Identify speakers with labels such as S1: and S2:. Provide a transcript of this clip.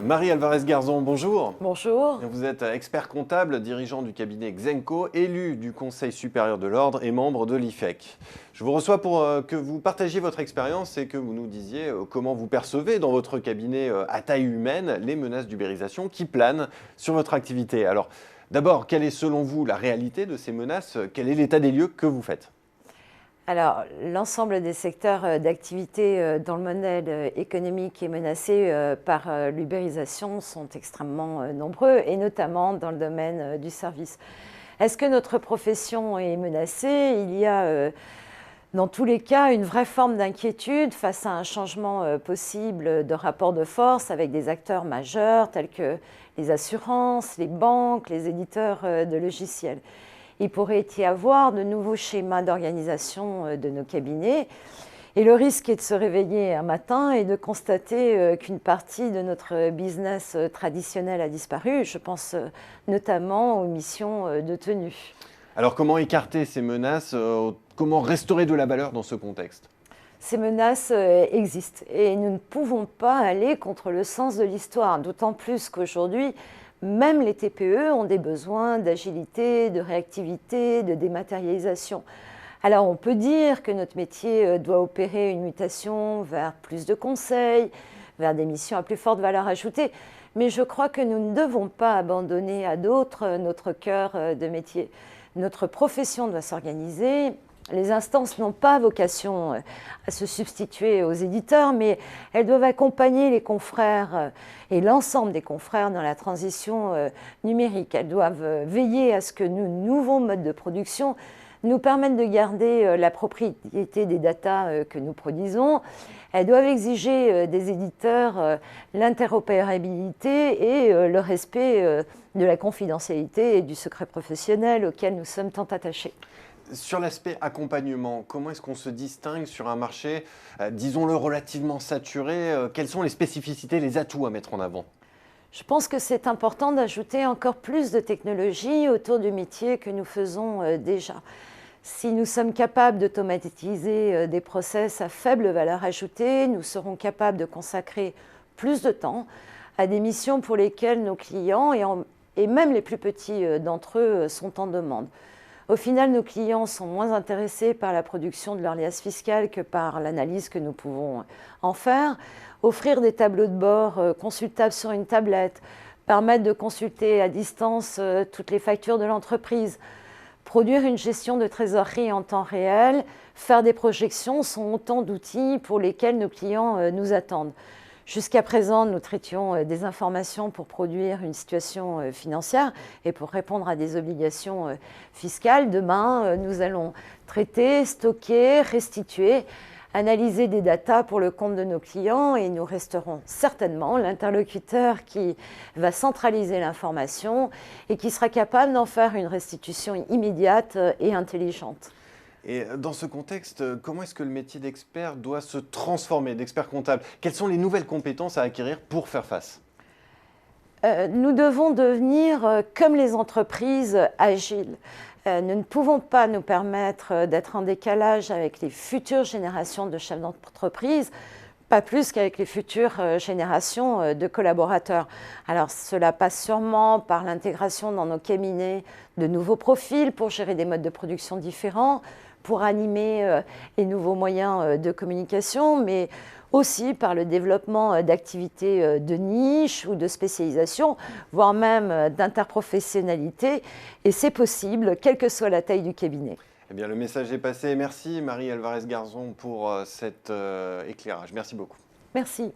S1: Marie Alvarez-Garzon, bonjour.
S2: Bonjour.
S1: Vous êtes expert comptable, dirigeant du cabinet Xenco, élu du Conseil supérieur de l'Ordre et membre de l'IFEC. Je vous reçois pour que vous partagiez votre expérience et que vous nous disiez comment vous percevez dans votre cabinet à taille humaine les menaces d'ubérisation qui planent sur votre activité. Alors, d'abord, quelle est selon vous la réalité de ces menaces? Quel est l'état des lieux que vous faites?
S2: Alors, l'ensemble des secteurs d'activité dans le modèle économique est menacé par l'ubérisation sont extrêmement nombreux, et notamment dans le domaine du service. Est-ce que notre profession est menacée? Il y a dans tous les cas une vraie forme d'inquiétude face à un changement possible de rapport de force avec des acteurs majeurs tels que les assurances, les banques, les éditeurs de logiciels. Il pourrait y avoir de nouveaux schémas d'organisation de nos cabinets. Et le risque est de se réveiller un matin et de constater qu'une partie de notre business traditionnel a disparu. Je pense notamment aux missions de tenue.
S1: Alors, comment écarter ces menaces? Comment restaurer de la valeur dans ce contexte?
S2: Ces menaces existent et nous ne pouvons pas aller contre le sens de l'histoire, d'autant plus qu'aujourd'hui, même les TPE ont des besoins d'agilité, de réactivité, de dématérialisation. Alors on peut dire que notre métier doit opérer une mutation vers plus de conseils, vers des missions à plus forte valeur ajoutée, mais je crois que nous ne devons pas abandonner à d'autres notre cœur de métier. Notre profession doit s'organiser. Les instances n'ont pas vocation à se substituer aux éditeurs, mais elles doivent accompagner les confrères et l'ensemble des confrères dans la transition numérique. Elles doivent veiller à ce que nos nouveaux modes de production nous permettent de garder la propriété des datas que nous produisons. Elles doivent exiger des éditeurs l'interopérabilité et le respect de la confidentialité et du secret professionnel auquel nous sommes tant attachés.
S1: Sur l'aspect accompagnement, comment est-ce qu'on se distingue sur un marché, disons-le, relativement saturé? Quelles sont les spécificités, les atouts à mettre en avant?
S2: Je pense que c'est important d'ajouter encore plus de technologie autour du métier que nous faisons déjà. Si nous sommes capables d'automatiser des process à faible valeur ajoutée, nous serons capables de consacrer plus de temps à des missions pour lesquelles nos clients et même les plus petits d'entre eux sont en demande. Au final, nos clients sont moins intéressés par la production de leur liasse fiscale que par l'analyse que nous pouvons en faire. Offrir des tableaux de bord consultables sur une tablette, permettre de consulter à distance toutes les factures de l'entreprise, produire une gestion de trésorerie en temps réel, faire des projections sont autant d'outils pour lesquels nos clients nous attendent. Jusqu'à présent, nous traitions des informations pour produire une situation financière et pour répondre à des obligations fiscales. Demain, nous allons traiter, stocker, restituer, analyser des datas pour le compte de nos clients et nous resterons certainement l'interlocuteur qui va centraliser l'information et qui sera capable d'en faire une restitution immédiate et intelligente.
S1: Et dans ce contexte, comment est-ce que le métier d'expert doit se transformer, d'expert comptable? Quelles sont les nouvelles compétences à acquérir pour faire face?
S2: Nous devons devenir, comme les entreprises, agiles. Nous ne pouvons pas nous permettre d'être en décalage avec les futures générations de chefs d'entreprise, pas plus qu'avec les futures générations de collaborateurs. Alors cela passe sûrement par l'intégration dans nos cabinets de nouveaux profils pour gérer des modes de production différents, pour animer les nouveaux moyens de communication, mais aussi par le développement d'activités de niche ou de spécialisation, voire même d'interprofessionnalité. Et c'est possible, quelle que soit la taille du cabinet.
S1: Eh bien, le message est passé. Merci Marie Alvarez-Garzon pour cet éclairage. Merci beaucoup.
S2: Merci.